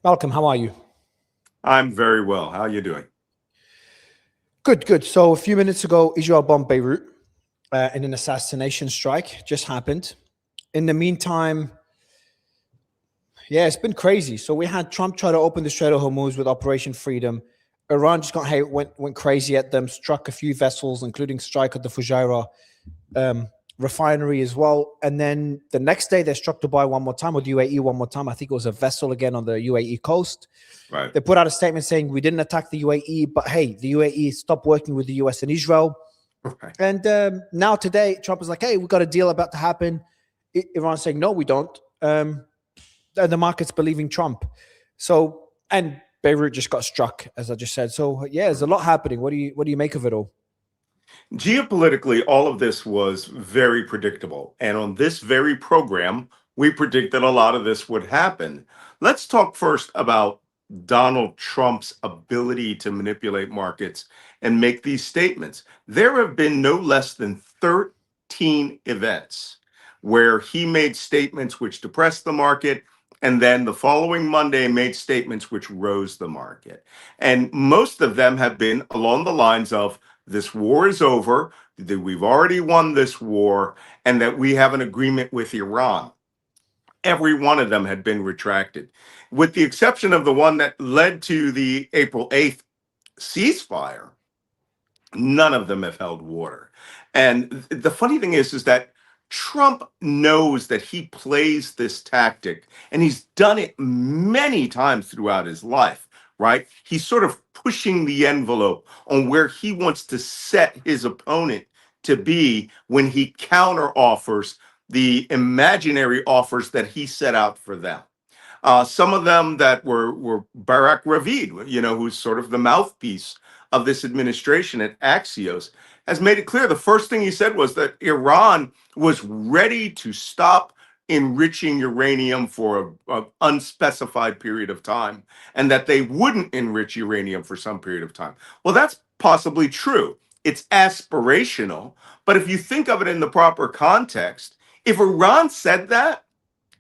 Malcolm, how are you? I'm very well. How are you doing? Good, good. So a few minutes ago, Israel bombed Beirut in an assassination strike. Just happened. In the meantime, yeah, it's been crazy. So we had Trump try to open the Strait of Hormuz with Operation Freedom. Iran just went crazy at them, struck a few vessels, including strike at the Fujairah refinery as well. And then the next day, they struck Dubai one more time, or the UAE one more time. I think it was a vessel again on the UAE coast. Right. They put out a statement saying we didn't attack the UAE, but hey, the UAE stopped working with the US and Israel. Right. And now today, Trump is like, hey, we got a deal about to happen. Iran's saying, no, we don't. And the market's believing Trump. So, and Beirut just got struck, as I just said. So, yeah, there's a lot happening. What do you make of it all? Geopolitically, all of this was very predictable. And on this very program, we predicted a lot of this would happen. Let's talk first about Donald Trump's ability to manipulate markets and make these statements. There have been no less than 13 events where he made statements which depressed the market, and then the following Monday made statements which rose the market. And most of them have been along the lines of, this war is over, that we've already won this war, and that we have an agreement with Iran. Every one of them had been retracted, with the exception of the one that led to the April 8th ceasefire. None of them have held water. And the funny thing is that Trump knows that he plays this tactic, and he's done it many times throughout his life, right? He's sort of pushing the envelope on where he wants to set his opponent to be when he counter offers the imaginary offers that he set out for them. Some of them that were Barack Ravid, who's sort of the mouthpiece of this administration at Axios, has made it clear. The first thing he said was that Iran was ready to stop enriching uranium for an unspecified period of time, and that they wouldn't enrich uranium for some period of time. Well, that's possibly true. It's aspirational, but if you think of it in the proper context, if Iran said that,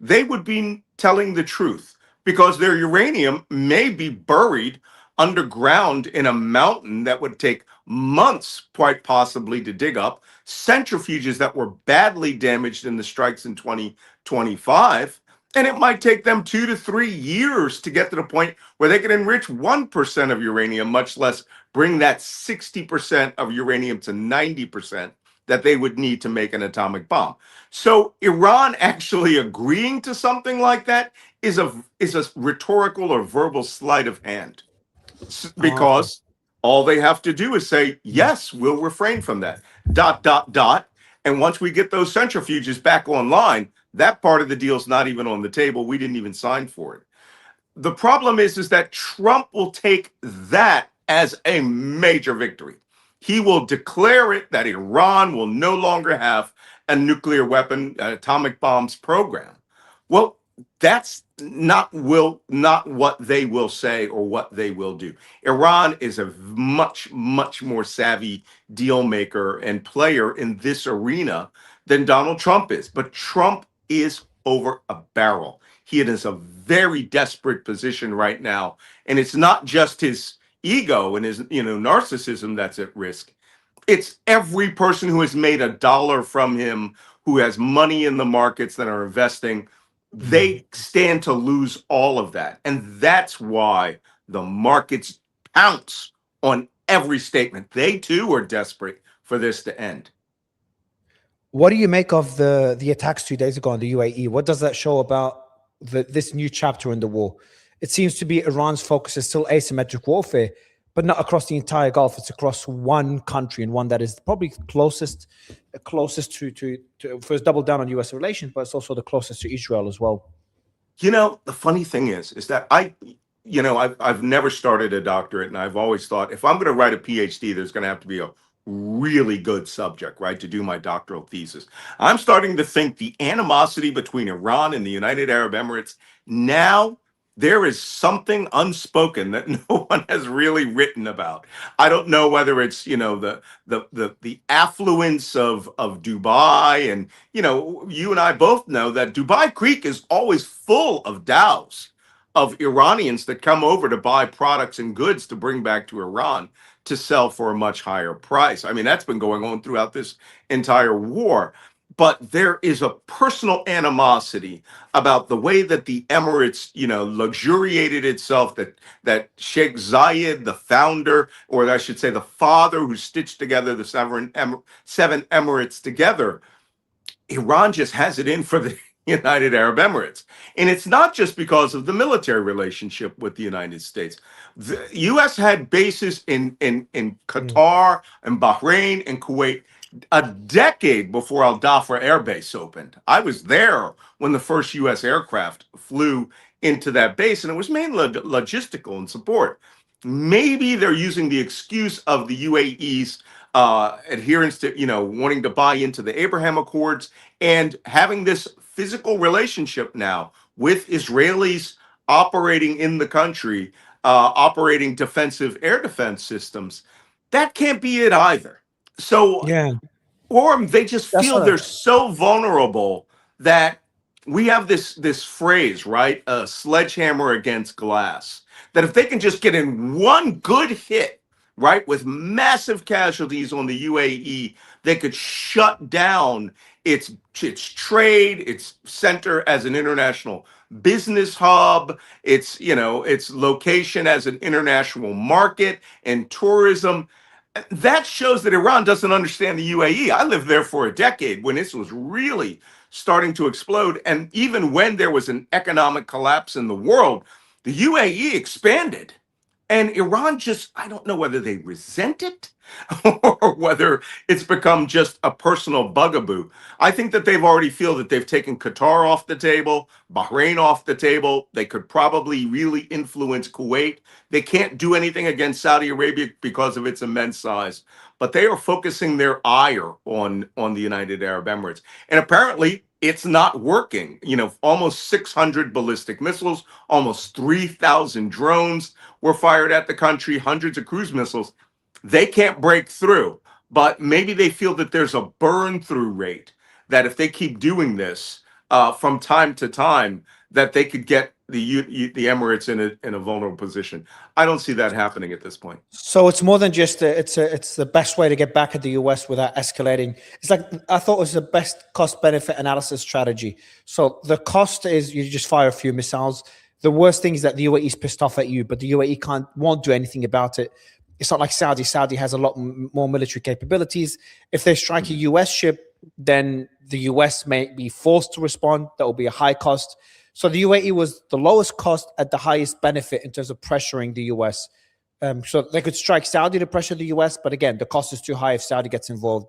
they would be telling the truth, because their uranium may be buried underground in a mountain that would take months, quite possibly, to dig up, centrifuges that were badly damaged in the strikes in 2025, and it might take them 2 to 3 years to get to the point where they can enrich 1% of uranium, much less bring that 60% of uranium to 90% that they would need to make an atomic bomb. So Iran actually agreeing to something like that is a rhetorical or verbal sleight of hand, because all they have to do is say, yes, we'll refrain from that, ... And once we get those centrifuges back online, that part of the deal's not even on the table. We didn't even sign for it. The problem is that Trump will take that as a major victory. He will declare it that Iran will no longer have a nuclear weapon, atomic bombs program. Well, that's not what they will say or what they will do. Iran is a much, much more savvy deal maker and player in this arena than Donald Trump is. But Trump is over a barrel. He is a very desperate position right now. And it's not just his ego and his narcissism that's at risk. It's every person who has made a dollar from him, who has money in the markets that are investing. They stand to lose all of that. And that's why the markets pounce on every statement. They too are desperate for this to end. What do you make of the attacks 2 days ago on the UAE? What does that show about this new chapter in the war? It seems to be Iran's focus is still asymmetric warfare, but not across the entire Gulf. It's across one country, and one that is probably closest to first double down on U.S. relations, but it's also the closest to Israel as well. The funny thing is that I've never started a doctorate, and I've always thought, if I'm going to write a PhD, there's going to have to be a really good subject, right, to do my doctoral thesis. I'm starting to think the animosity between Iran and the United Arab Emirates, now there is something unspoken that no one has really written about. I don't know whether it's the affluence of Dubai, and you and I both know that Dubai Creek is always full of dhows. of Iranians that come over to buy products and goods to bring back to Iran to sell for a much higher price. I mean, that's been going on throughout this entire war. But there is a personal animosity about the way that the Emirates, luxuriated itself, that Sheikh Zayed, the founder, or I should say the father who stitched together the seven Emirates together. Iran just has it in for the United Arab Emirates. And it's not just because of the military relationship with the United States. The US had bases in Qatar and Bahrain and Kuwait a decade before Al Dhafra Air Base opened. I was there when the first US aircraft flew into that base, and it was mainly logistical and support. Maybe they're using the excuse of the UAE's adherence to, wanting to buy into the Abraham Accords and having this physical relationship now with Israelis operating in the country, operating defensive air defense systems. That can't be it either. So, Yeah, or they just that's feel what. they're so vulnerable that we have this phrase, right? A sledgehammer against glass. That if they can just get in one good hit, right, with massive casualties on the UAE, they could shut down its trade, its center as an international business hub, its location as an international market and tourism. That shows that Iran doesn't understand the UAE. I lived there for a decade when this was really starting to explode. And even when there was an economic collapse in the world, the UAE expanded. And Iran just, I don't know whether they resent it or whether it's become just a personal bugaboo. I think that they've already feel that they've taken Qatar off the table, Bahrain off the table. They could probably really influence Kuwait. They can't do anything against Saudi Arabia because of its immense size, but they are focusing their ire on the United Arab Emirates. And apparently it's not working. Almost 600 ballistic missiles, almost 3,000 drones were fired at the country, hundreds of cruise missiles. They can't break through, but maybe they feel that there's a burn through rate, that if they keep doing this from time to time, that they could get the Emirates in a vulnerable position. I don't see that happening at this point. So it's more than just it's the best way to get back at the US without escalating. It's like I thought it was the best cost benefit analysis strategy. So the cost is you just fire a few missiles. The worst thing is that the UAE is pissed off at you, but the UAE won't do anything about it. It's not like Saudi. Saudi has a lot more military capabilities. If they strike a US ship, then the US may be forced to respond. That will be a high cost. So the UAE was the lowest cost at the highest benefit in terms of pressuring the US. So they could strike Saudi to pressure the US, but again, the cost is too high if Saudi gets involved.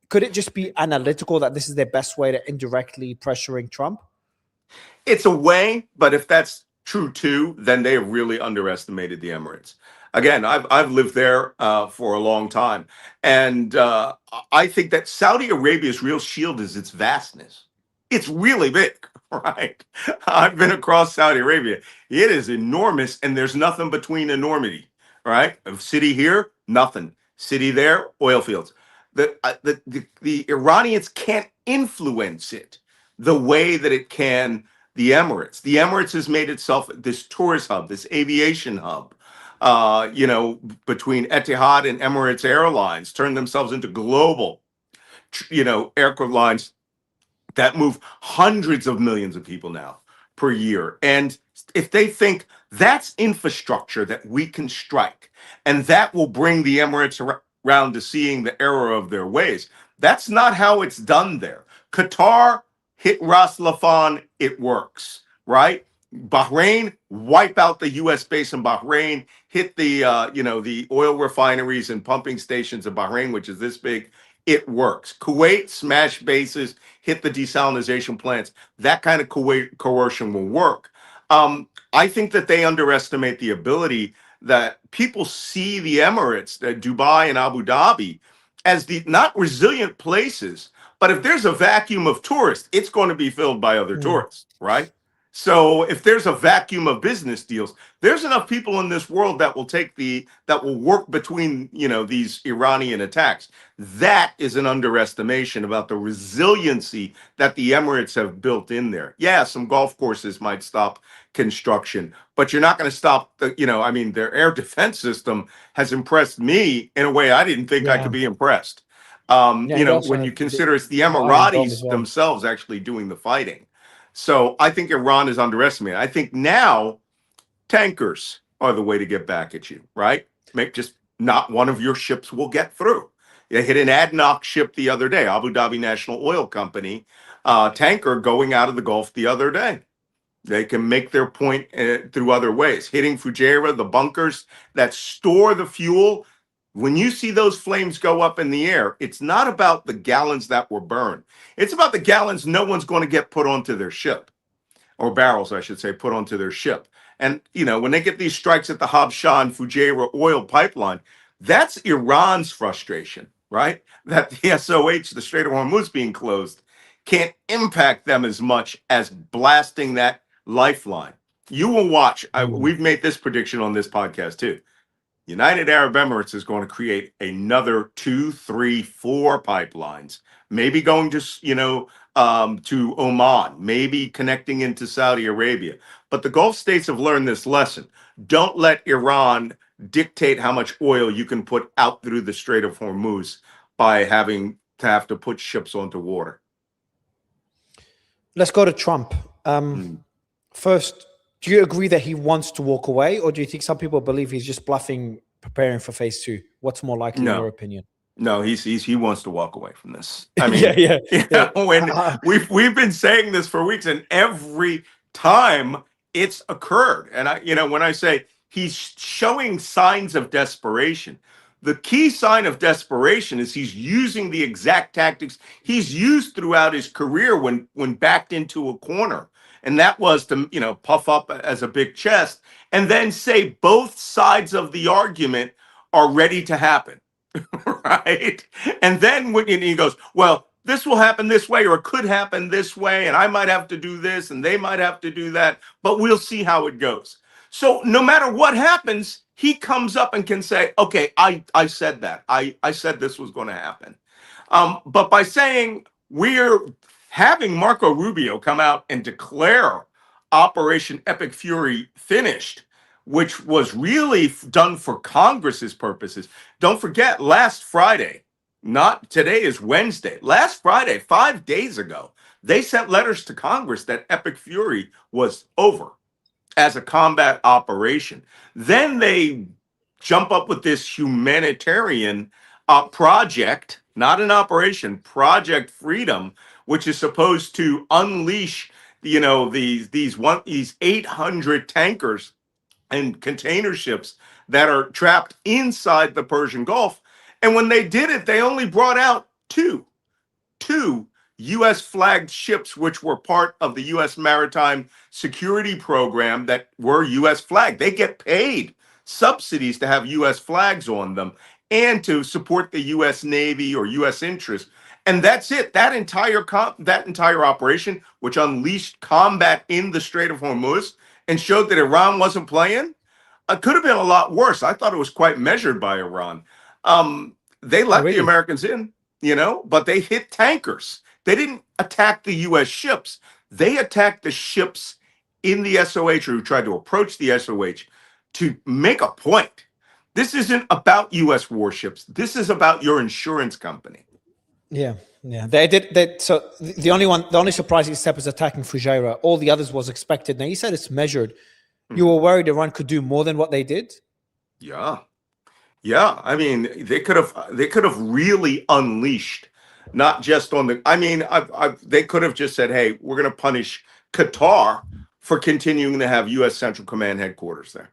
Could it just be analytical that this is their best way to indirectly pressuring Trump? It's a way, but if that's true too, then they have really underestimated the Emirates. Again, I've lived there for a long time, and I think that Saudi Arabia's real shield is its vastness. It's really big, right? I've been across Saudi Arabia. It is enormous, and there's nothing between enormity, right? A city here, nothing. City there, oil fields. The Iranians can't influence it the way that it can the Emirates. The Emirates has made itself this tourist hub, this aviation hub. Between Etihad and Emirates Airlines, turned themselves into global, aircraft lines that move hundreds of millions of people now per year. And if they think that's infrastructure that we can strike and that will bring the Emirates around to seeing the error of their ways, that's not how it's done there. Qatar hit Ras Laffan, it works, right? Bahrain, wipe out the U.S. base in Bahrain, hit the oil refineries and pumping stations in Bahrain, which is this big. It works. Kuwait, smash bases, hit the desalinization plants. That kind of coercion will work. I think that they underestimate the ability that people see the Emirates, Dubai and Abu Dhabi, as the not resilient places. But if there's a vacuum of tourists, it's going to be filled by other tourists, right? So if there's a vacuum of business deals, there's enough people in this world that will that will work between, these Iranian attacks. That is an underestimation about the resiliency that the Emirates have built in there. Yeah, some golf courses might stop construction, but you're not going to stop their air defense system has impressed me in a way I didn't think I could Yeah. be impressed. Yeah, and When also you consider it's the the Iron Dome as Emiratis well. themselves actually doing the fighting. So I think Iran is underestimated. I think now tankers are the way to get back at you, right? Make just not one of your ships will get through. They hit an ADNOC ship the other day, Abu Dhabi National Oil Company, tanker going out of the Gulf the other day. They can make their point through other ways, hitting Fujairah, the bunkers that store the fuel. When you see those flames go up in the air, it's not about the gallons that were burned. It's about the gallons no one's going to get put onto their ship, or barrels, I should say, put onto their ship. And, when they get these strikes at the Habsha and Fujairah oil pipeline, that's Iran's frustration, right? That the SOH, the Strait of Hormuz being closed, can't impact them as much as blasting that lifeline. You will watch. Mm. We've made this prediction on this podcast too. United Arab Emirates is going to create another 2, 3, 4 pipelines, maybe going to Oman, maybe connecting into Saudi Arabia. But the Gulf states have learned this lesson. Don't let Iran dictate how much oil you can put out through the Strait of Hormuz by having to put ships onto water. Let's go to Trump. Mm. First, do you agree that he wants to walk away, or do you think some people believe he's just bluffing, preparing for phase 2? What's more likely in your opinion? No, he wants to walk away from this. I mean, yeah. When we've been saying this for weeks, and every time it's occurred, and when I say he's showing signs of desperation, the key sign of desperation is he's using the exact tactics he's used throughout his career when backed into a corner. And that was to, puff up as a big chest and then say both sides of the argument are ready to happen. Right. And then when he goes, well, this will happen this way, or it could happen this way, and I might have to do this and they might have to do that, but we'll see how it goes. So no matter what happens, he comes up and can say, okay, I said that. I said this was going to happen. But by saying we're having Marco Rubio come out and declare Operation Epic Fury finished, which was really done for Congress's purposes. Don't forget, last Friday, not today is Wednesday, last Friday, 5 days ago, they sent letters to Congress that Epic Fury was over as a combat operation. Then they jump up with this humanitarian project, not an operation, Project Freedom, which is supposed to unleash, these 800 tankers and container ships that are trapped inside the Persian Gulf. And when they did it, they only brought out two U.S. flagged ships, which were part of the U.S. maritime security program that were U.S. flagged. They get paid subsidies to have U.S. flags on them and to support the U.S. Navy or U.S. interests. And that's it. That entire operation, which unleashed combat in the Strait of Hormuz and showed that Iran wasn't playing, could have been a lot worse. I thought it was quite measured by Iran. They let the Americans in, but they hit tankers. They didn't attack the U.S. ships. They attacked the ships in the SOH, or who tried to approach the SOH to make a point. This isn't about U.S. warships. This is about your insurance company. Yeah. They did. So the only surprising step is attacking Fujairah. All the others was expected. Now you said it's measured. You were worried Iran could do more than what they did? Yeah. I mean, they could have really unleashed, not just on the. I mean, they could have just said, "Hey, we're going to punish Qatar for continuing to have U.S. Central Command headquarters there."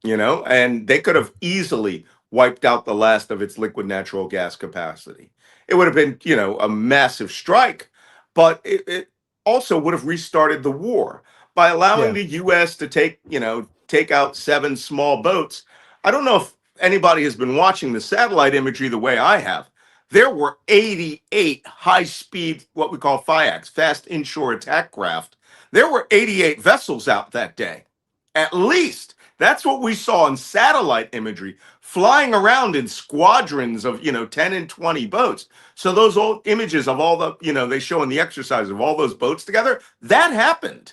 And they could have easily wiped out the last of its liquid natural gas capacity. It would have been, a massive strike, but it also would have restarted the war by allowing the U.S. to take out 7 small boats. I don't know if anybody has been watching the satellite imagery the way I have. There were 88 high-speed, what we call FIACs, fast inshore attack craft, There were 88 vessels out that day. At least that's what we saw in satellite imagery, flying around in squadrons of, 10 and 20 boats. So those old images of all the, they show in the exercise of all those boats together, that happened.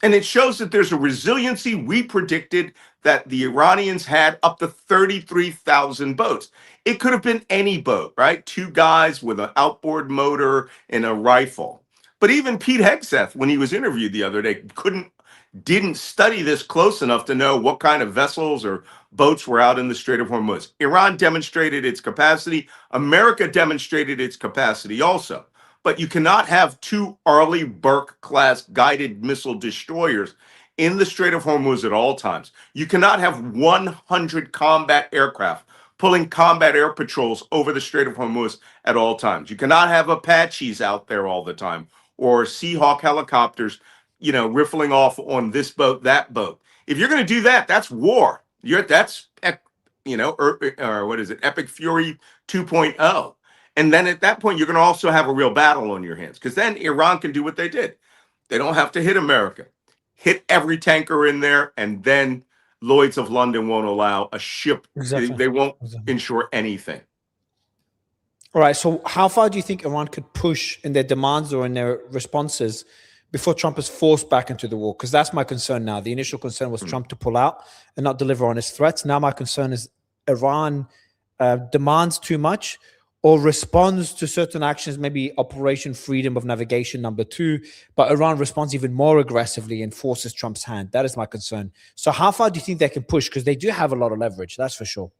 And it shows that there's a resiliency. We predicted that the Iranians had up to 33,000 boats. It could have been any boat, right? Two guys with an outboard motor and a rifle. But even Pete Hegseth, when he was interviewed the other day, didn't study this close enough to know what kind of vessels or boats were out in the Strait of Hormuz. Iran demonstrated its capacity. America demonstrated its capacity also. But you cannot have two Arleigh Burke-class guided missile destroyers in the Strait of Hormuz at all times. You cannot have 100 combat aircraft pulling combat air patrols over the Strait of Hormuz at all times. You cannot have Apaches out there all the time or Seahawk helicopters, riffling off on this boat, that boat. If you're going to do that, that's war. That's or what is it? Epic Fury 2.0. And then at that point, you're going to also have a real battle on your hands, because then Iran can do what they did. They don't have to hit America, hit every tanker in there, and then Lloyd's of London won't allow a ship. Exactly. They won't Exactly. insure anything. All right. So how far do you think Iran could push in their demands or in their responses before Trump is forced back into the war? Because that's my concern now. The initial concern was Trump to pull out and not deliver on his threats. Now my concern is Iran demands too much or responds to certain actions, maybe Operation Freedom of Navigation #2, but Iran responds even more aggressively and forces Trump's hand. That is my concern. So how far do you think they can push? Because they do have a lot of leverage, that's for sure.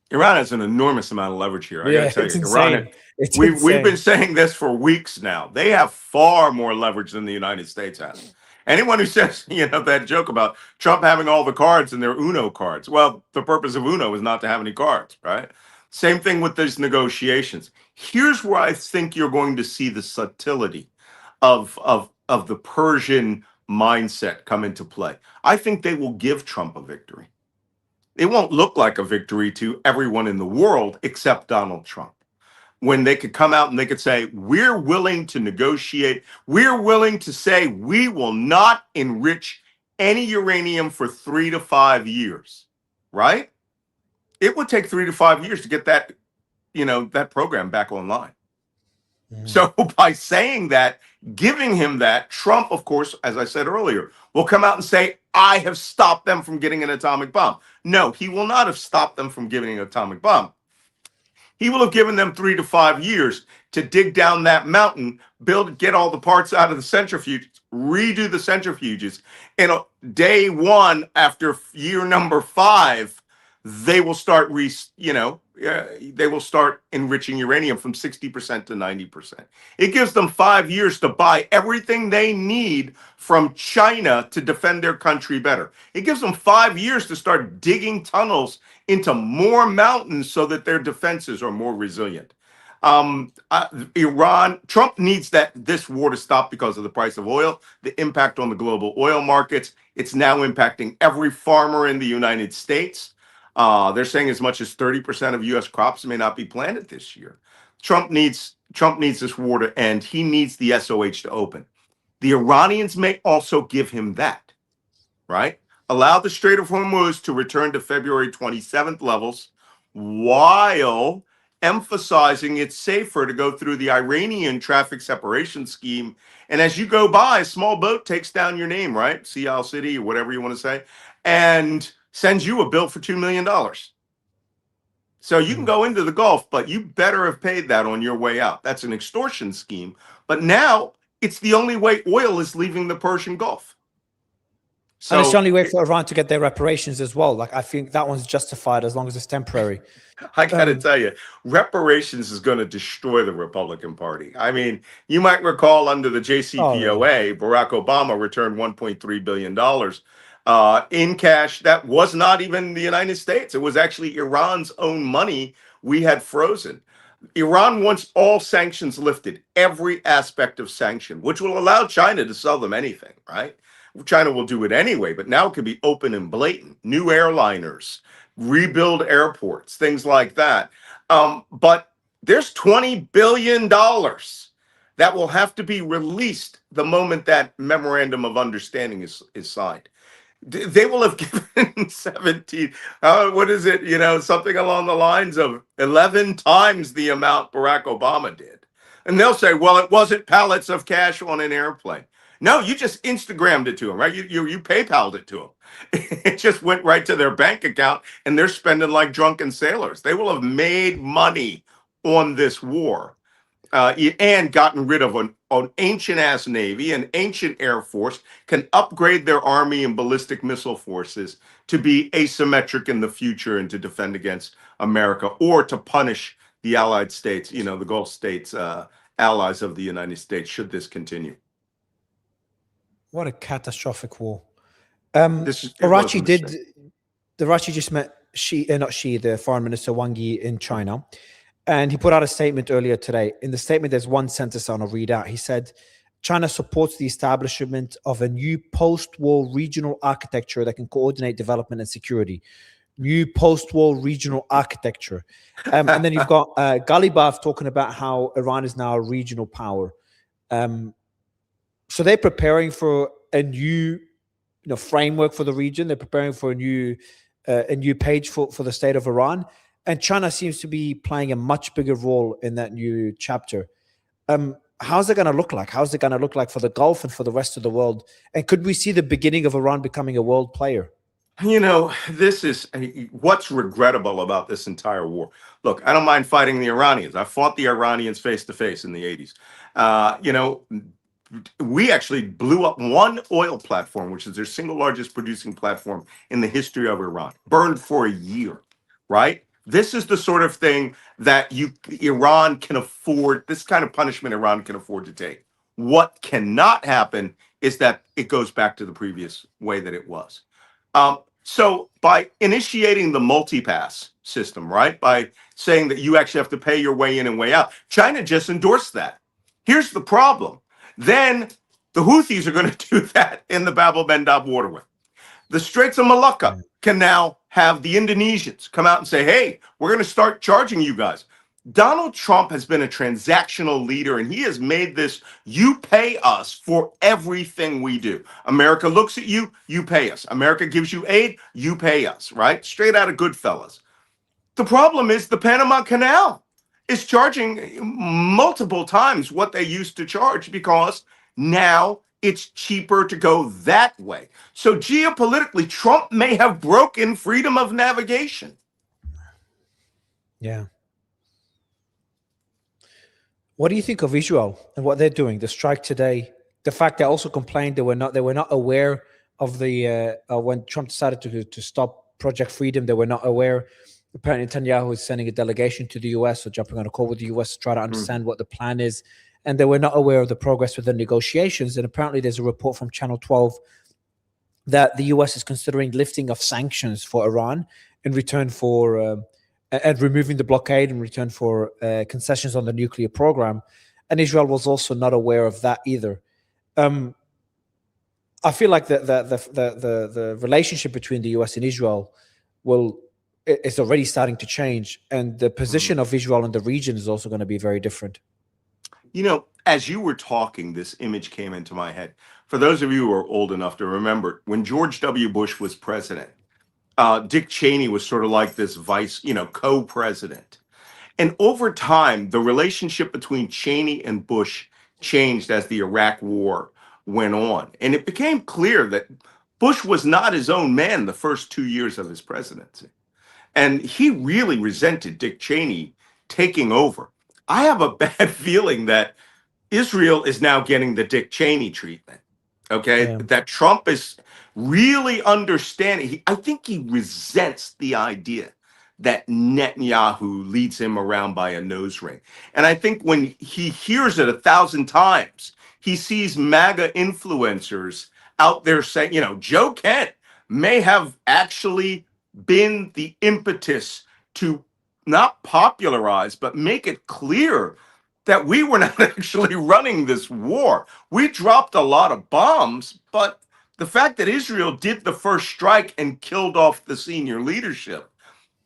Iran has an enormous amount of leverage here. I Yeah, got to tell it's you, insane. Iran. It's We've insane. been saying this for weeks now. They have far more leverage than the United States has. Anyone who says, that joke about Trump having all the cards and their Uno cards, well, the purpose of Uno is not to have any cards, right? Same thing with these negotiations. Here's where I think you're going to see the subtlety of the Persian mindset come into play. I think they will give Trump a victory. It won't look like a victory to everyone in the world except Donald Trump. When they could come out and they could say, we're willing to negotiate. We're willing to say we will not enrich any uranium for 3 to 5 years, right? It would take 3 to 5 years to get that, that program back online. So by saying that, giving him that, Trump, of course, as I said earlier, will come out and say, I have stopped them from getting an atomic bomb. No, he will not have stopped them from getting an atomic bomb. He will have given them 3 to 5 years to dig down that mountain, get all the parts out of the centrifuge, redo the centrifuges. And day one, after year number 5, they will start they will start enriching uranium from 60% to 90%. It gives them 5 years to buy everything they need from China to defend their country better. It gives them 5 years to start digging tunnels into more mountains so that their defenses are more resilient. Trump needs this war to stop because of the price of oil, the impact on the global oil markets. It's now impacting every farmer in the United States. They're saying as much as 30% of U.S. crops may not be planted this year. Trump needs this war to end. He needs the SOH to open. The Iranians may also give him that, right? Allow the Strait of Hormuz to return to February 27th levels while emphasizing it's safer to go through the Iranian traffic separation scheme. And as you go by, a small boat takes down your name, right? Sea Isle City or whatever you want to say, and sends you a bill for $2 million. So you can go into the Gulf, but you better have paid that on your way out. That's an extortion scheme. But now it's the only way oil is leaving the Persian Gulf. And it's the only way for Iran to get their reparations as well. Like, I think that one's justified as long as it's temporary. I got to tell you, reparations is going to destroy the Republican Party. I mean, you might recall under the JCPOA, Barack Obama returned $1.3 billion in cash. That was not even the United States. It was actually Iran's own money we had frozen. Iran wants all sanctions lifted, every aspect of sanction, which will allow China to sell them anything, right? China will do it anyway, but now it can be open and blatant. New airliners, rebuild airports, things like that. But there's $20 billion that will have to be released the moment that memorandum of understanding is signed. They will have given 17, what is it, something along the lines of 11 times the amount Barack Obama did. And they'll say, well, it wasn't pallets of cash on an airplane. No, you just Instagrammed it to them, right? You PayPal'd it to them. It just went right to their bank account, and they're spending like drunken sailors. They will have made money on this war, and gotten rid of an ancient ass navy, an ancient air force, can upgrade their army and ballistic missile forces to be asymmetric in the future and to defend against America, or to punish the Allied States, the Gulf states, allies of the United States, should this continue. What a catastrophic war. It Arachi did. The Arachi just met the foreign minister Wang Yi in China, and he put out a statement earlier today. In the statement, there's one sentence I want to read out. He said, China supports the establishment of a new post-war regional architecture that can coordinate development and security. New post-war regional architecture. And then you've got Ghalibaf talking about how Iran is now a regional power. So they're preparing for a new framework for the region. They're preparing for a new page for the state of Iran. And China seems to be playing a much bigger role in that new chapter. How's it going to look like? How's it going to look like for the Gulf and for the rest of the world? And could we see the beginning of Iran becoming a world player? This is what's regrettable about this entire war. Look, I don't mind fighting the Iranians. I fought the Iranians face to face in the 80s. We actually blew up one oil platform, which is their single largest producing platform in the history of Iran, burned for a year, right? This is the sort of thing that Iran can afford, this kind of punishment Iran can afford to take. What cannot happen is that it goes back to the previous way that it was. So by initiating the multi-pass system, right, by saying that you actually have to pay your way in and way out, China just endorsed that. Here's the problem. Then the Houthis are going to do that in the Bab el-Mandab waterway. The Straits of Malacca can now have the Indonesians come out and say, hey, we're going to start charging you guys. Donald Trump has been a transactional leader, and he has made this, you pay us for everything we do. America looks at you, you pay us. America gives you aid, you pay us, right? Straight out of Goodfellas. The problem is the Panama Canal is charging multiple times what they used to charge, because now it's cheaper to go that way. So geopolitically, Trump may have broken freedom of navigation. Yeah. What do you think of Israel and what they're doing? The strike today, the fact they also complained they were not aware of the when Trump decided to stop Project Freedom, they were not aware. Apparently, Netanyahu is sending a delegation to the US, or jumping on a call with the US to try to understand what the plan is. And they were not aware of the progress with the negotiations. And apparently there's a report from Channel 12 that the US is considering lifting of sanctions for Iran in return for and removing the blockade in return for concessions on the nuclear program. And Israel was also not aware of that either. I feel like the relationship between the US and Israel is already starting to change, and the position of Israel in the region is also going to be very different. As you were talking, this image came into my head. For those of you who are old enough to remember, when George W. Bush was president, Dick Cheney was sort of like this vice, co-president. And over time, the relationship between Cheney and Bush changed as the Iraq War went on. And it became clear that Bush was not his own man the first 2 years of his presidency. And he really resented Dick Cheney taking over. I have a bad feeling that Israel is now getting the Dick Cheney treatment. Okay, yeah. That Trump is really understanding. I think he resents the idea that Netanyahu leads him around by a nose ring. And I think when he hears it 1,000 times, he sees MAGA influencers out there saying, Joe Kent may have actually been the impetus to not popularize, but make it clear that we were not actually running this war. We dropped a lot of bombs, but the fact that Israel did the first strike and killed off the senior leadership,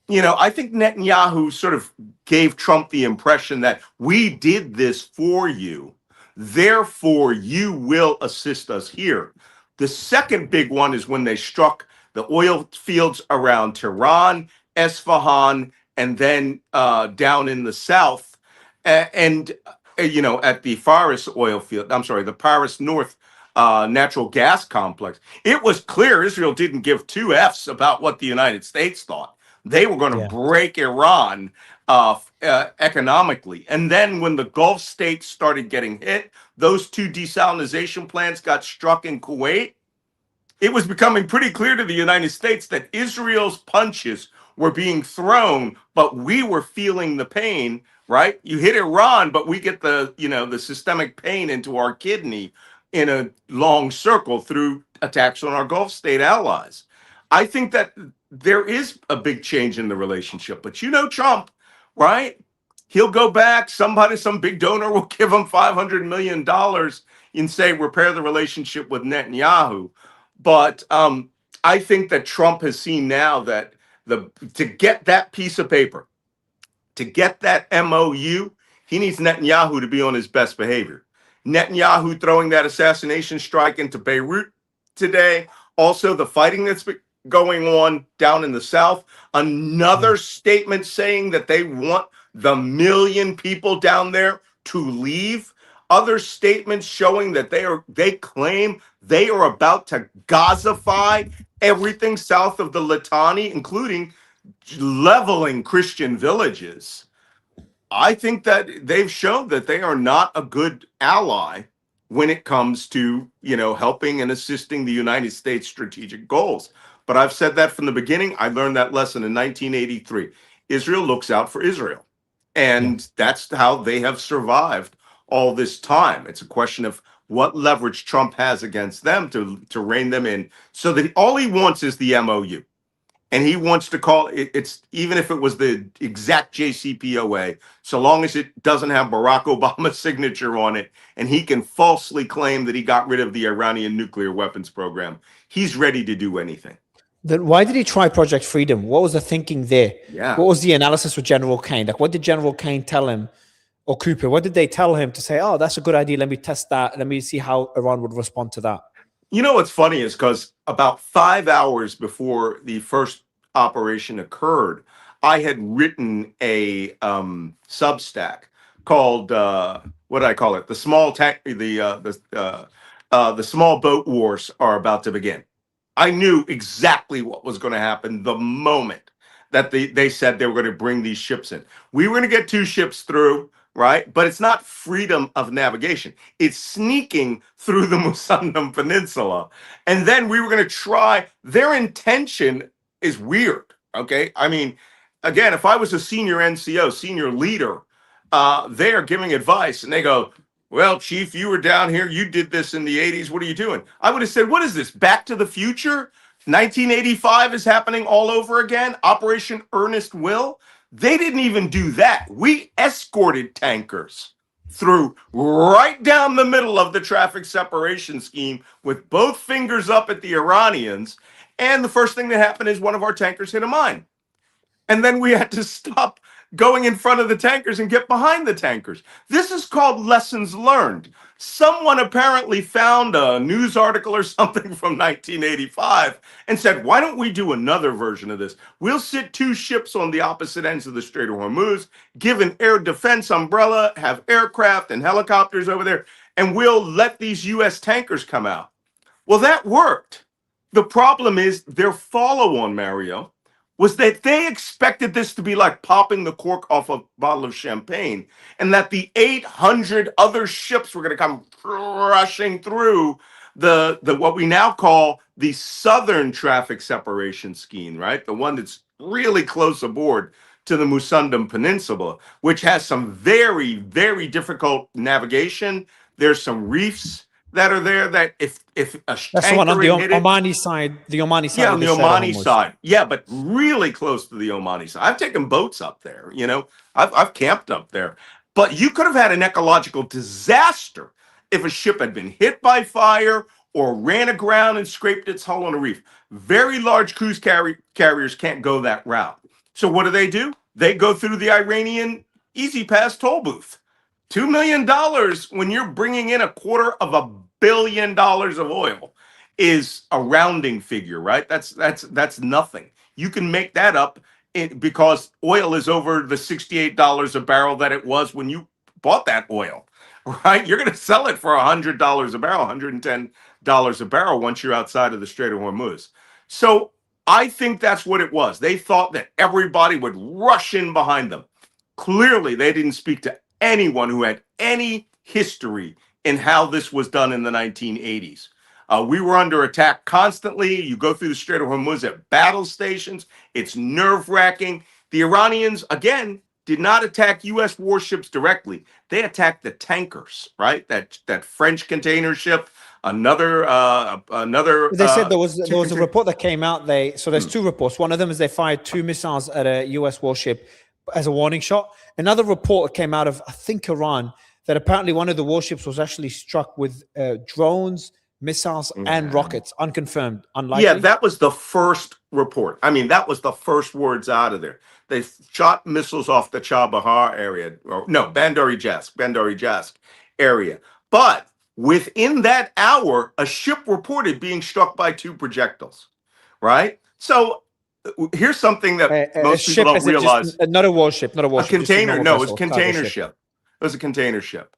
I think Netanyahu sort of gave Trump the impression that we did this for you, Therefore, you will assist us here. The second big one is when they struck the oil fields around Tehran, Esfahan, and then down in the south, and at the Faris oil field. I'm sorry, the Paris North natural gas complex. It was clear Israel didn't give two F's about what the United States thought. They were going to Yeah. break Iran economically. And then when the Gulf states started getting hit, those two desalination plants got struck in Kuwait. It was becoming pretty clear to the United States that Israel's punches were being thrown, but we were feeling the pain, right? You hit Iran, but we get the systemic pain into our kidney in a long circle through attacks on our Gulf state allies. I think that there is a big change in the relationship, but Trump, right? He'll go back. Some big donor will give him $500 million and say, repair the relationship with Netanyahu. But I think that Trump has seen now that to get that piece of paper, to get that MOU, he needs Netanyahu to be on his best behavior. Netanyahu throwing that assassination strike into Beirut today. Also, the fighting that's going on down in the south. Another statement saying that they want the million people down there to leave. Other statements showing that they claim they are about to Gazify everything south of the Litani, including leveling Christian villages. I think that they've shown that they are not a good ally when it comes to, helping and assisting the United States strategic goals. But I've said that from the beginning. I learned that lesson in 1983. Israel looks out for Israel. And that's how they have survived all this time. It's a question of what leverage Trump has against them to rein them in, so that all he wants is the MOU. And he wants to call it's even if it was the exact JCPOA, so long as it doesn't have Barack Obama's signature on it, and he can falsely claim that he got rid of the Iranian nuclear weapons program, he's ready to do anything. Then why did he try Project Freedom? What was the thinking there? Yeah. What was the analysis with General Kane? Like, what did General Kane tell him, or Cooper? What did they tell him to say, oh, that's a good idea. Let me test that. Let me see how Iran would respond to that. What's funny is because about 5 hours before the first operation occurred, I had written a Substack called what did I call it? The small small boat wars are about to begin. I knew exactly what was going to happen the moment that they said they were going to bring these ships in. We were going to get 2 ships through, right? But it's not freedom of navigation. It's sneaking through the Musandam Peninsula. And then we were going to try. Their intention is weird, okay? I mean, again, if I was a senior NCO, senior leader, they are giving advice and they go, well, Chief, you were down here. You did this in the 80s. What are you doing? I would have said, what is this? Back to the Future? 1985 is happening all over again? Operation Earnest Will? They didn't even do that. We escorted tankers through right down the middle of the traffic separation scheme with both fingers up at the Iranians. And the first thing that happened is one of our tankers hit a mine. And then we had to stop going in front of the tankers and get behind the tankers. This is called lessons learned. Someone apparently found a news article or something from 1985 and said, why don't we do another version of this? We'll sit 2 ships on the opposite ends of the Strait of Hormuz, give an air defense umbrella, have aircraft and helicopters over there, and we'll let these U.S. tankers come out. Well, that worked. The problem is their follow-on, Mario, was that they expected this to be like popping the cork off a bottle of champagne, and that the 800 other ships were going to come rushing through the what we now call the Southern Traffic Separation Scheme, right? The one that's really close aboard to the Musandam Peninsula, which has some very, very difficult navigation. There's some reefs that are there that if that's the one on the Omani side, yeah, on the Omani side, yeah, but really close to the Omani side. I've taken boats up there, I've camped up there, but you could have had an ecological disaster if a ship had been hit by fire or ran aground and scraped its hull on a reef. Very large cruise carriers can't go that route. So what do? They go through the Iranian Easy Pass toll booth. $2 million when you're bringing in $250 million of oil is a rounding figure, right? That's nothing. You can make that up because oil is over the $68 a barrel that it was when you bought that oil, right? You're going to sell it for $100 a barrel, $110 a barrel once you're outside of the Strait of Hormuz. So I think that's what it was. They thought that everybody would rush in behind them. Clearly, they didn't speak to anyone who had any history in how this was done in the 1980s. We were under attack constantly. You go through the Strait of Hormuz at battle stations. It's nerve-wracking. The Iranians, again, did not attack U.S. warships directly. They attacked the tankers, right? That French container ship, another. They said there was a report that came out. So there's two reports. One of them is they fired 2 missiles at a U.S. warship as a warning shot. Another report came out of, I think, Iran, that apparently one of the warships was actually struck with drones, missiles, and rockets, unconfirmed, unlikely. Yeah, that was the first report. I mean, that was the first words out of there. They shot missiles off the Chabahar area, or no, Bandar Jask area. But within that hour, a ship reported being struck by 2 projectiles, right? So here's something that most people don't realize. Not a warship, not a warship. A container. No, it was a container ship. It was a container ship.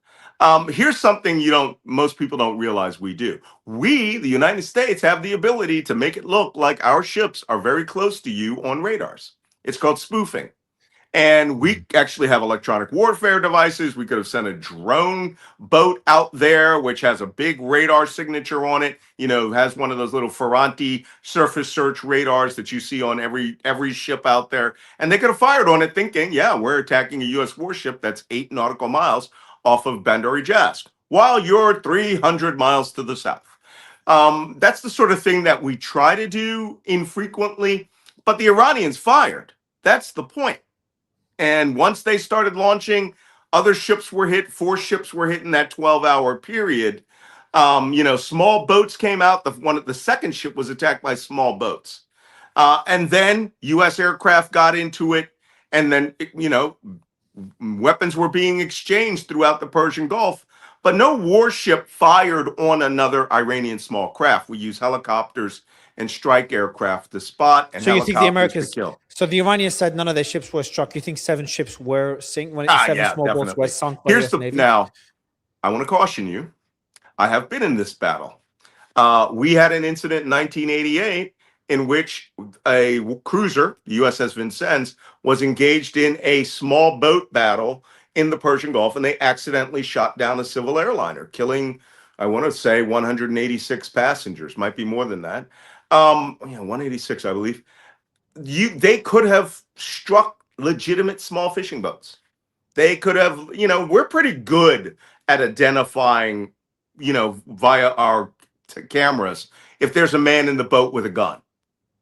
Here's something most people don't realize we do. We, the United States, have the ability to make it look like our ships are very close to you on radars. It's called spoofing. And we actually have electronic warfare devices. We could have sent a drone boat out there, which has a big radar signature on it. Has one of those little Ferranti surface search radars that you see on every ship out there. And they could have fired on it thinking, yeah, we're attacking a U.S. warship that's 8 nautical miles off of Bandar Jask, while you're 300 miles to the south. That's the sort of thing that we try to do infrequently, but the Iranians fired. That's the point. And once they started launching, other ships were hit. 4 ships were hit in that 12-hour period. Small boats came out. The second ship was attacked by small boats. And then U.S. aircraft got into it. And then, weapons were being exchanged throughout the Persian Gulf. But no warship fired on another Iranian small craft. We use helicopters and strike aircraft to spot, and so you think the Americans to kill. So the Iranians said none of their ships were struck. You think 7 ships were sunk? Boats were sunk by the US Navy? Now, I want to caution you. I have been in this battle. We had an incident in 1988 in which a cruiser, the USS Vincennes, was engaged in a small boat battle in the Persian Gulf, and they accidentally shot down a civil airliner, killing, I want to say, 186 passengers. Might be more than that. 186, I believe. They could have struck legitimate small fishing boats. They could have, we're pretty good at identifying, via our cameras, if there's a man in the boat with a gun,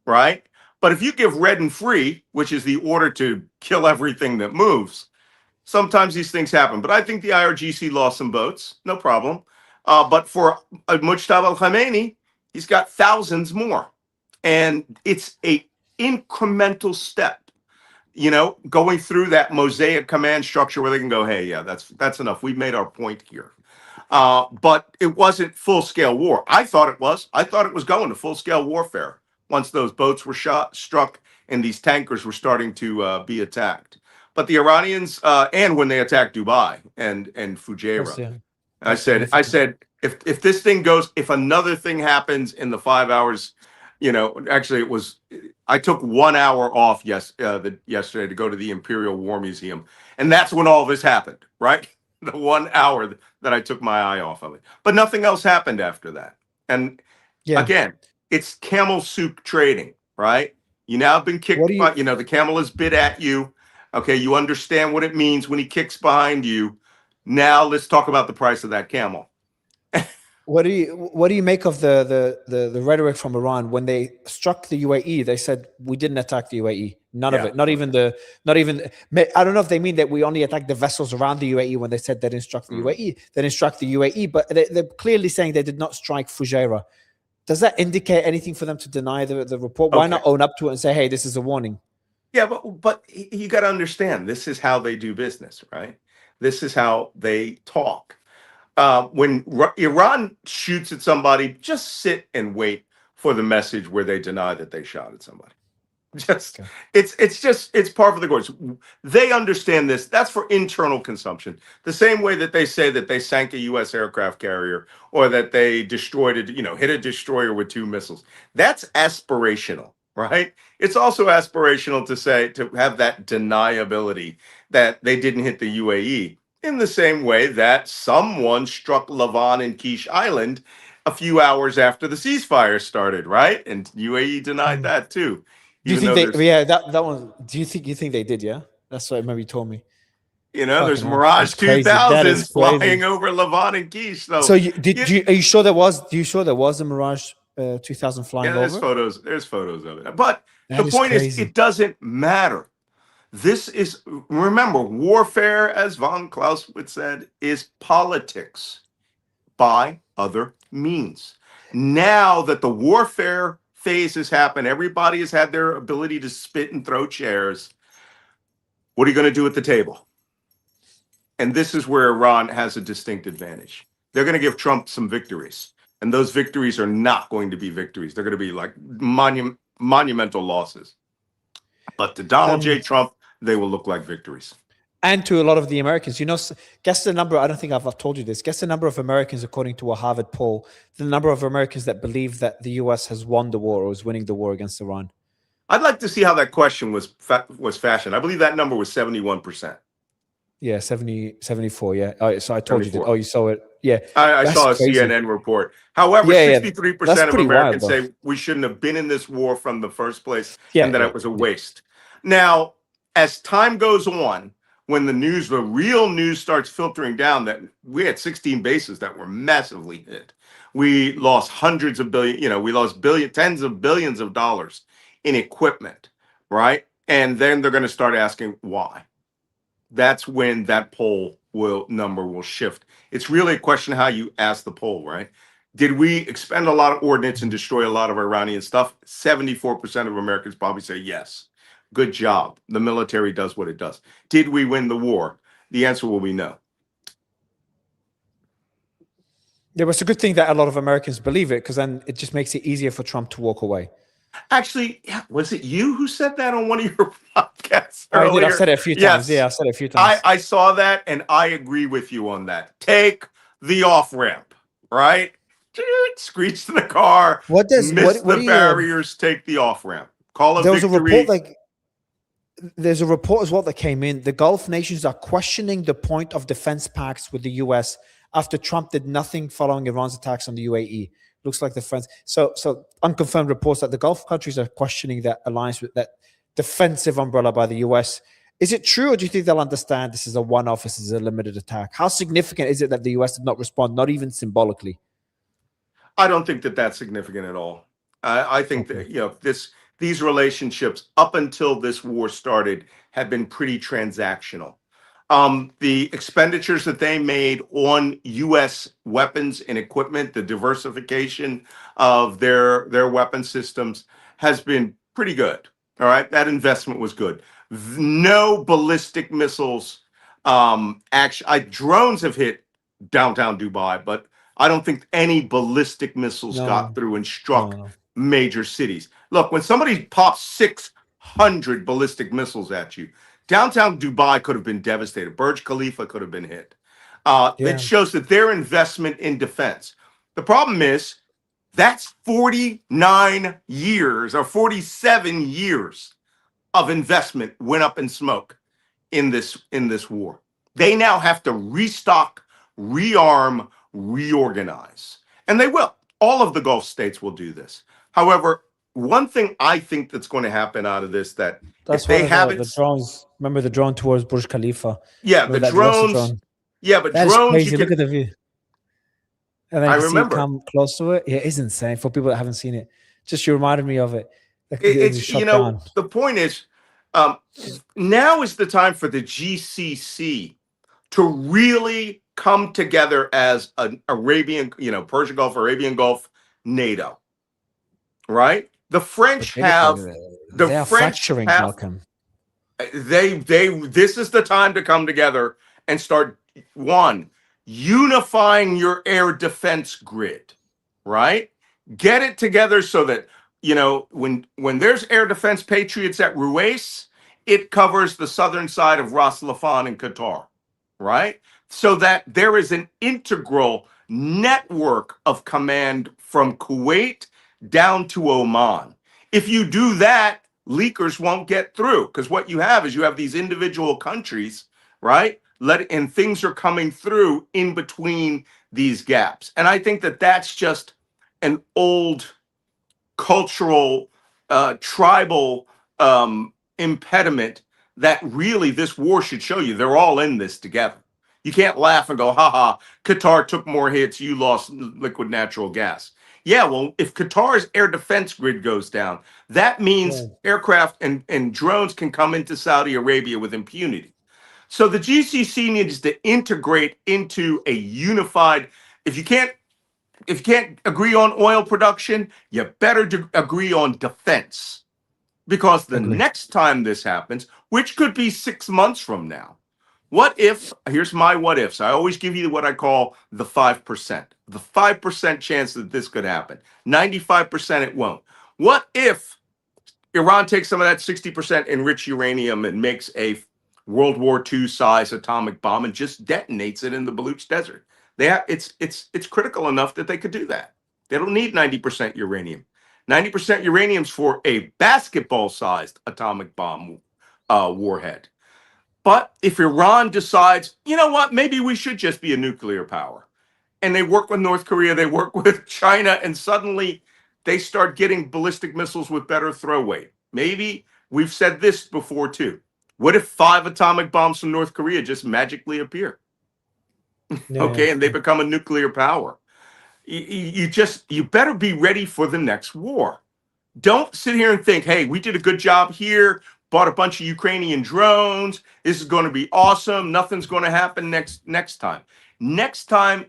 right? But if you give red and free, which is the order to kill everything that moves, sometimes these things happen. But I think the IRGC lost some boats, no problem. But for Mujtaba al-Khamenei, he's got thousands more. And it's a incremental step, going through that mosaic command structure where they can go, hey, yeah, that's enough. We've made our point here. But it wasn't full-scale war. I thought it was. I thought it was going to full-scale warfare once those boats were struck and these tankers were starting to be attacked. But the Iranians, and when they attacked Dubai and Fujairah, yeah. I said, if this thing goes, if another thing happens in the 5 hours, actually I took 1 hour off yesterday to go to the Imperial War Museum. And that's when all this happened, right? The 1 hour that I took my eye off of it. But nothing else happened after that. And again, it's camel soup trading, right? You now have been kicked by, the camel is bit at you. Okay, you understand what it means when he kicks behind you. Now let's talk about the price of that camel. What do you make of the rhetoric from Iran when they struck the UAE? They said we didn't attack the UAE. None of it. Not even. I don't know if they mean that we only attacked the vessels around the UAE when they said they didn't strike the UAE. They didn't strike the UAE, but they're clearly saying they did not strike Fujairah. Does that indicate anything for them to deny the report? Why not own up to it and say, hey, this is a warning? Yeah, but you got to understand, this is how they do business, right? This is how they talk. When Iran shoots at somebody, just sit and wait for the message where they deny that they shot at somebody. Just Okay. it's par for the course. They understand this. That's for internal consumption. The same way that they say that they sank a U.S. aircraft carrier or that they destroyed it, hit a destroyer with 2 missiles. That's aspirational, right? It's also aspirational to have that deniability that they didn't hit the UAE in the same way that someone struck Lavon and Quiche Island a few hours after the ceasefire started, right? And UAE denied that too. Do you Even think though they? there's Yeah, that one. Do you think they did? Yeah, that's what maybe you told me. there's Fucking hell, Mirage that's crazy. That is 2000s crazy. flying over Lavon and Quiche. So So you did? it, You, are you sure there was? Do you sure there was a Mirage 2000 flying yeah, over? there's photos of it. But the That is point is, crazy. it doesn't matter. This is, remember, warfare, as von Clausewitz said, is politics by other means. Now that the warfare phase has happened, everybody has had their ability to spit and throw chairs. What are you going to do at the table? And this is where Iran has a distinct advantage. They're going to give Trump some victories. And those victories are not going to be victories. They're going to be like monumental losses. But to Donald J. Trump, they will look like victories. And to a lot of the Americans, guess the number. I don't think I've told you this. Guess the number of Americans, according to a Harvard poll, the number of Americans that believe that the U.S. has won the war or is winning the war against Iran. I'd like to see how that question was fashioned. I believe that number was 71%. Yeah, 70, 74. Yeah. Oh, so I told 74. you that. Oh, you saw it. Yeah. I That's saw a crazy. CNN report. However, Yeah, yeah. 63% That's of pretty wild, Americans say we shouldn't have been in this war from the first place Yeah, and that yeah, it was a waste. Now, as time goes on, when the real news starts filtering down, that we had 16 bases that were massively hit. We lost hundreds of billion, we lost tens of billions of dollars in equipment, right? And then they're going to start asking why. That's when that number will shift. It's really a question of how you ask the poll, right? Did we expend a lot of ordnance and destroy a lot of Iranian stuff? 74% of Americans probably say yes. Good job. The military does what it does. Did we win the war? The answer will be no. Yeah, but it's a good thing that a lot of Americans believe it, because then it just makes it easier for Trump to walk away. Actually, was it you who said that on one of your podcasts I earlier? did. I've said it a few times. Yeah, I've said it a few times. I saw that, and I agree with you on that. Take the off ramp, right? Screech to the car. What does miss what the do you? barriers? Take the off ramp. Call a There was a victory. report there's a report as well that came in. The Gulf nations are questioning the point of defense pacts with the U.S. after Trump did nothing following Iran's attacks on the UAE. Looks like the friends. So unconfirmed reports that the Gulf countries are questioning that alliance with that defensive umbrella by the U.S. Is it true, or do you think they'll understand this is a one-off, this is a limited attack? How significant is it that the U.S. did not respond, not even symbolically? I don't think that that's significant at all. I think that these relationships up until this war started have been pretty transactional. The expenditures that they made on U.S. weapons and equipment, the diversification of their weapon systems has been pretty good. All right, that investment was good. No ballistic missiles. Drones have hit downtown Dubai, but I don't think any ballistic missiles got through and struck major cities. Look, when somebody pops 600 ballistic missiles at you, downtown Dubai could have been devastated. Burj Khalifa could have been hit. It shows that their investment in defense. The problem is that's 49 years or 47 years of investment went up in smoke in this war. They now have to restock, rearm, reorganize. And they will. All of the Gulf states will do this. However, one thing I think that's going to happen out of this that's if they have the drones. Remember the drone towards Burj Khalifa? Yeah, the drones. Yeah, but that drones. Is crazy. Look at the view. And then I you see it remember. come close to it. Yeah, it's insane for people that haven't seen it. Just you reminded me of it. The point is, now is the time for the GCC to really come together as an Arabian, Persian Gulf, Arabian Gulf, NATO. Right? The French have fracturing, Malcolm. This is the time to come together and start, one, unifying your air defense grid, right? Get it together so that, when there's air defense patriots at Ruwais, it covers the southern side of Ras Laffan in Qatar, right? So that there is an integral network of command from Kuwait down to Oman. If you do that, leakers won't get through, because what you have is you have these individual countries, right? And things are coming through in between these gaps. And I think that that's just an old cultural, tribal impediment that really this war should show you. They're all in this together. You can't laugh and go, haha, Qatar took more hits, you lost liquid natural gas. Yeah, well, if Qatar's air defense grid goes down, that means aircraft and drones can come into Saudi Arabia with impunity. So the GCC needs to integrate into a unified, if you can't agree on oil production, you better agree on defense. Because the next time this happens, which could be 6 months from now, what if, here's my what ifs. I always give you what I call the 5%. The 5% chance that this could happen. 95% it won't. What if Iran takes some of that 60% enriched uranium and makes a World War II size atomic bomb and just detonates it in the Baluch Desert? It's critical enough that they could do that. They don't need 90% uranium. 90% uranium's for a basketball-sized atomic bomb warhead. But if Iran decides, you know what, maybe we should just be a nuclear power, and they work with North Korea, they work with China, and suddenly they start getting ballistic missiles with better throw weight. Maybe we've said this before too. What if 5 atomic bombs from North Korea just magically appear? And they become a nuclear power. You better be ready for the next war. Don't sit here and think, hey, we did a good job here, bought a bunch of Ukrainian drones. This is going to be awesome. Nothing's going to happen next time. Next time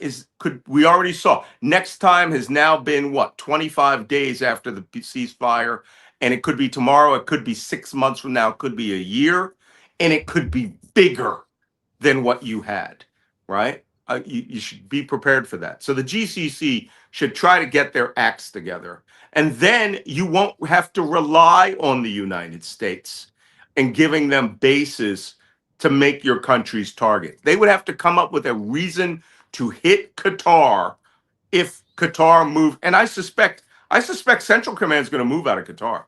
we already saw. Next time has now been 25 days after the ceasefire, and it could be tomorrow. It could be 6 months from now. It could be a year, and it could be bigger than what you had, right? You should be prepared for that. So the GCC should try to get their acts together. And then you won't have to rely on the United States and giving them bases to make your country's target. They would have to come up with a reason to hit Qatar if Qatar moved. And I suspect Central Command is going to move out of Qatar.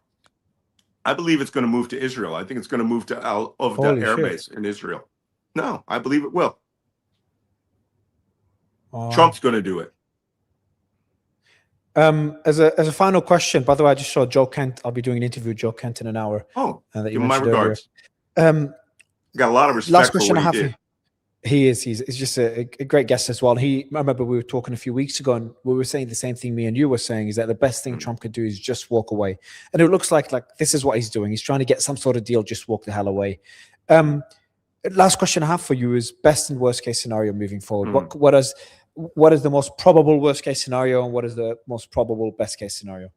I believe it's going to move to Israel. I think it's going to move to Al Ovda Air Base in Israel. No, I believe it will. Trump's going to do it. As a final question, by the way, I just saw Joe Kent. I'll be doing an interview with Joe Kent in an hour. Oh, give him my regards. Got a lot of respect. Last question for I have for you. He's just a great guest as well. I remember we were talking a few weeks ago, and we were saying the same thing me and you were saying, is that the best thing Trump could do is just walk away. And it looks like this is what he's doing. He's trying to get some sort of deal, just walk the hell away. Last question I have for you is best and worst case scenario moving forward. What is the most probable worst case scenario, and what is the most probable best case scenario?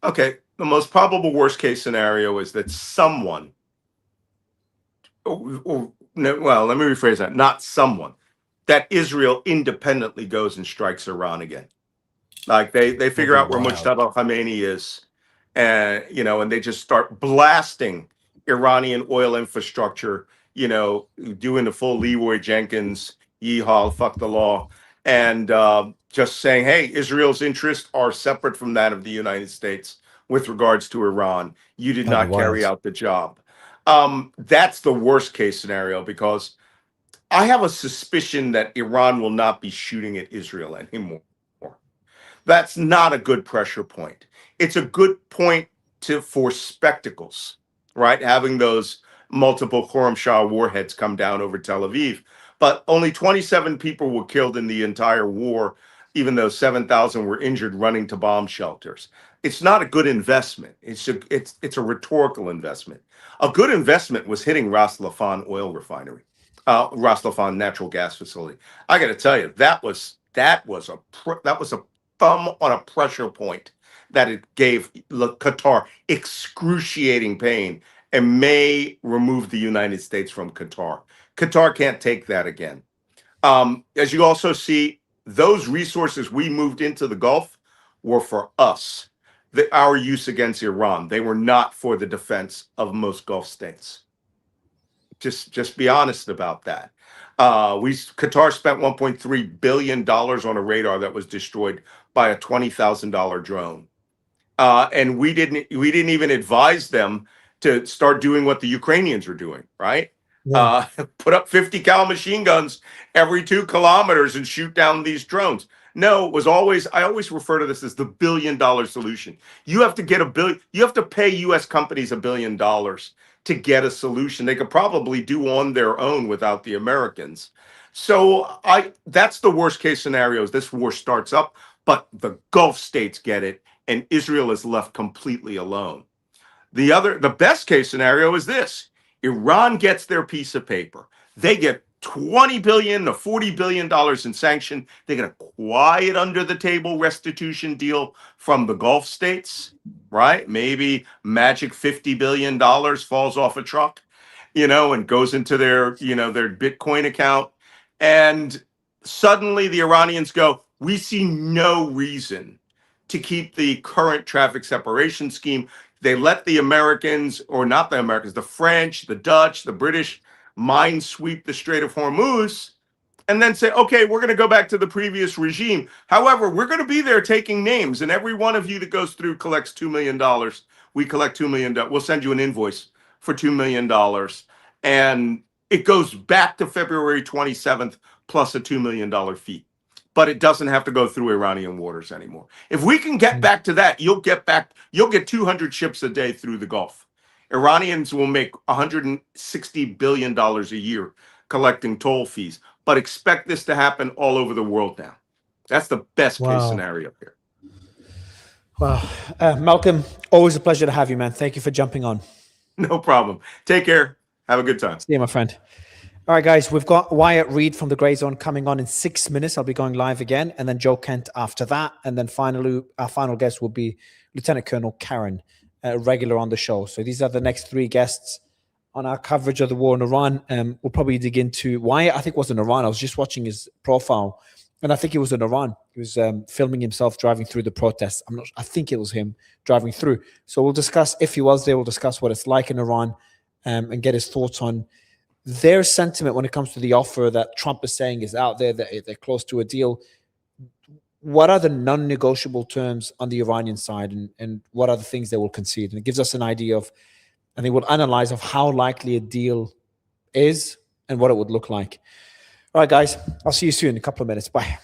Okay, the most probable worst case scenario is that someone, well, let me rephrase that, not someone, that Israel independently goes and strikes Iran again. Like they figure out where Mujtaba Khamenei is, and and they just start blasting Iranian oil infrastructure, doing the full Leroy Jenkins, yeehaw, fuck the law, and just saying, hey, Israel's interests are separate from that of the United States with regards to Iran. You did not carry out the job. That's the worst case scenario, because I have a suspicion that Iran will not be shooting at Israel anymore. That's not a good pressure point. It's a good point for spectacles, right? Having those multiple Khorramshahr warheads come down over Tel Aviv. But only 27 people were killed in the entire war, even though 7,000 were injured running to bomb shelters. It's not a good investment. It's a rhetorical investment. A good investment was hitting Ras Laffan oil refinery, Ras Laffan natural gas facility. I got to tell you, that was a thumb on a pressure point that it gave Qatar excruciating pain and may remove the United States from Qatar. Qatar can't take that again. As you also see, those resources we moved into the Gulf were for us, our use against Iran. They were not for the defense of most Gulf states. Just be honest about that. Qatar spent $1.3 billion on a radar that was destroyed by a $20,000 drone. And we didn't even advise them to start doing what the Ukrainians are doing, right? Yeah. Put up 50 cal machine guns every 2 kilometers and shoot down these drones. No, it was always, I always refer to this as the $1 billion solution. You have to get you have to pay US companies $1 billion to get a solution they could probably do on their own without the Americans. So that's the worst case scenario is this war starts up, but the Gulf states get it and Israel is left completely alone. The best case scenario is this. Iran gets their piece of paper. They get $20 billion to $40 billion in sanction. They get a quiet under the table restitution deal from the Gulf states, right? Maybe magic $50 billion falls off a truck, and goes into their Bitcoin account. And suddenly the Iranians go, we see no reason to keep the current traffic separation scheme. They let the Americans, or not the Americans, the French, the Dutch, the British minesweep the Strait of Hormuz and then say, okay, we're going to go back to the previous regime. However, we're going to be there taking names, and every one of you that goes through collects $2 million. We collect $2 million. We'll send you an invoice for $2 million. And it goes back to February 27th plus a $2 million fee. But it doesn't have to go through Iranian waters anymore. If we can get back to that, you'll get 200 ships a day through the Gulf. Iranians will make $160 billion a year collecting toll fees, but expect this to happen all over the world now. That's the best case scenario here. Wow. Malcolm, always a pleasure to have you, man. Thank you for jumping on. No problem. Take care. Have a good time. See you, my friend. All right, guys, we've got Wyatt Reed from the Grey Zone coming on in 6 minutes. I'll be going live again, and then Joe Kent after that. And then finally, our final guest will be Lieutenant Colonel Karen, regular on the show. So these are the next 3 guests on our coverage of the war in Iran. We'll probably dig into Wyatt. I think was in Iran. I was just watching his profile, and I think he was in Iran. He was filming himself driving through the protests. I think it was him driving through. So we'll discuss, if he was there, we'll discuss what it's like in Iran and get his thoughts on their sentiment when it comes to the offer that Trump is saying is out there, that they're close to a deal. What are the non-negotiable terms on the Iranian side, and what are the things they will concede? And it gives us an idea of, and they will analyze of how likely a deal is and what it would look like. All right, guys, I'll see you soon in a couple of minutes. Bye.